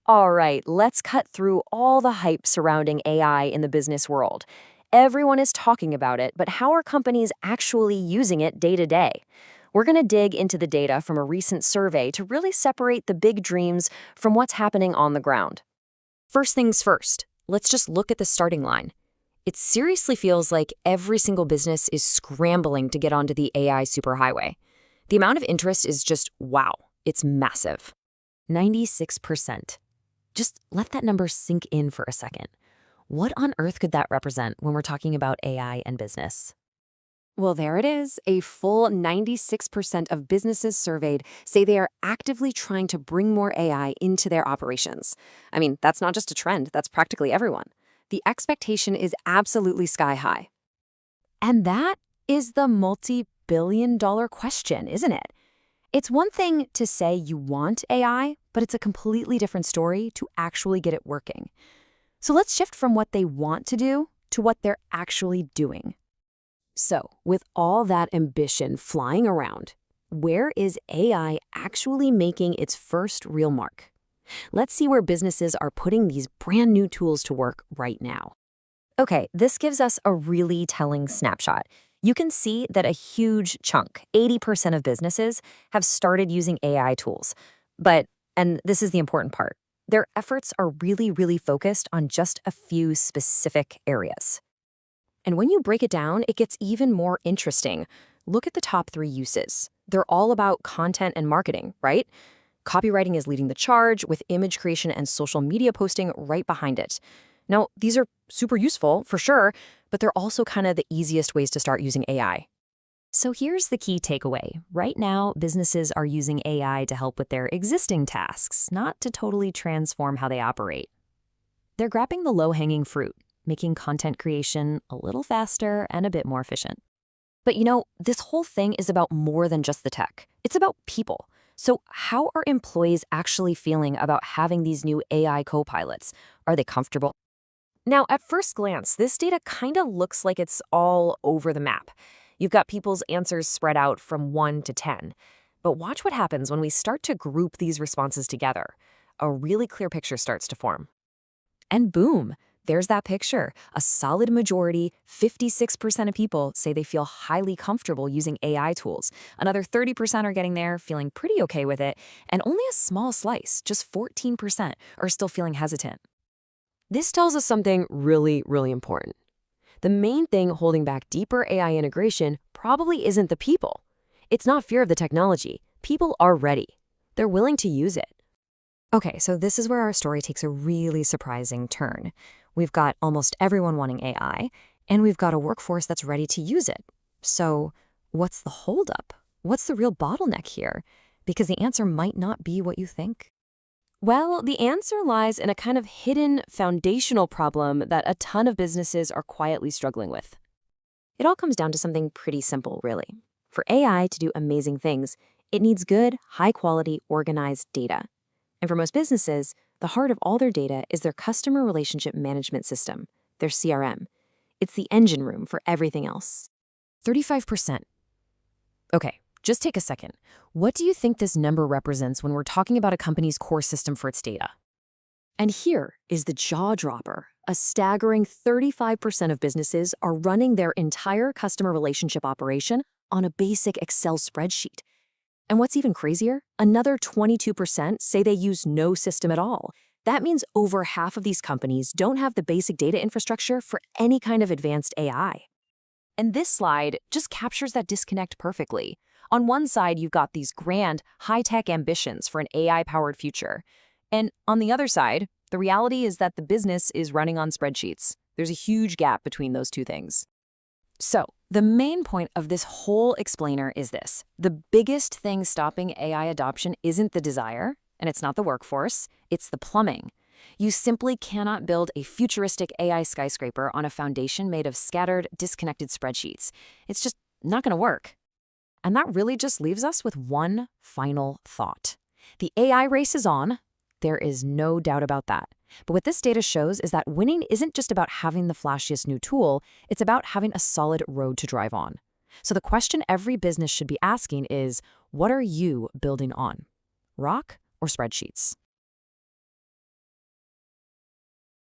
All right, let's cut through all the hype surrounding AI in the business world. Everyone is talking about it, but how are companies actually using it day to day? We're going to dig into the data from a recent survey to really separate the big dreams from what's happening on the ground. First things first, let's just look at the starting line. It seriously feels like every single business is scrambling to get onto the AI superhighway. The amount of interest is just wow, it's massive. 96%. Just let that number sink in for a second. What on earth could that represent when we're talking about AI and business? Well, there it is. A full 96% of businesses surveyed say they are actively trying to bring more AI into their operations. I mean, that's not just a trend, that's practically everyone. The expectation is absolutely sky high. And that is the multi-billion-dollar question, isn't it? It's one thing to say you want AI, but it's a completely different story to actually get it working. So let's shift from what they want to do to what they're actually doing. So, with all that ambition flying around, where is AI actually making its first real mark? Let's see where businesses are putting these brand new tools to work right now. Okay, this gives us a really telling snapshot. You can see that a huge chunk, 80% of businesses, have started using AI tools. But, and this is the important part, their efforts are really focused on just a few specific areas. And when you break it down, it gets even more interesting. Look at the top 3 uses. They're all about content and marketing, right? Copywriting is leading the charge, with image creation and social media posting right behind it. Now, these are super useful, for sure, but they're also kind of the easiest ways to start using AI. So here's the key takeaway. Right now, businesses are using AI to help with their existing tasks, not to totally transform how they operate. They're grabbing the low-hanging fruit, making content creation a little faster and a bit more efficient. But this whole thing is about more than just the tech. It's about people. So how are employees actually feeling about having these new AI co-pilots? Are they comfortable? Now, at first glance, this data kind of looks like it's all over the map. You've got people's answers spread out from 1 to 10. But watch what happens when we start to group these responses together. A really clear picture starts to form. And boom, there's that picture. A solid majority, 56% of people say they feel highly comfortable using AI tools. Another 30% are getting there, feeling pretty okay with it. And only a small slice, just 14%, are still feeling hesitant. This tells us something really important. The main thing holding back deeper AI integration probably isn't the people. It's not fear of the technology. People are ready. They're willing to use it. Okay, so this is where our story takes a really surprising turn. We've got almost everyone wanting AI, and we've got a workforce that's ready to use it. So what's the holdup? What's the real bottleneck here? Because the answer might not be what you think. Well, the answer lies in a kind of hidden foundational problem that a ton of businesses are quietly struggling with. It all comes down to something pretty simple, really. For AI to do amazing things, it needs good, high-quality, organized data. And for most businesses, the heart of all their data is their customer relationship management system, their CRM. It's the engine room for everything else. 35%. Okay, just take a second. What do you think this number represents when we're talking about a company's core system for its data? And here is the jaw dropper. A staggering 35% of businesses are running their entire customer relationship operation on a basic Excel spreadsheet. And what's even crazier, another 22% say they use no system at all. That means over half of these companies don't have the basic data infrastructure for any kind of advanced AI. And this slide just captures that disconnect perfectly. On one side, you've got these grand, high-tech ambitions for an AI-powered future. And on the other side, the reality is that the business is running on spreadsheets. There's a huge gap between those two things. So, the main point of this whole explainer is this. The biggest thing stopping AI adoption isn't the desire, and it's not the workforce, it's the plumbing. You simply cannot build a futuristic AI skyscraper on a foundation made of scattered, disconnected spreadsheets. It's just not going to work. And that really just leaves us with one final thought. The AI race is on. There is no doubt about that. But what this data shows is that winning isn't just about having the flashiest new tool, it's about having a solid road to drive on. So the question every business should be asking is, what are you building on? Rock or spreadsheets?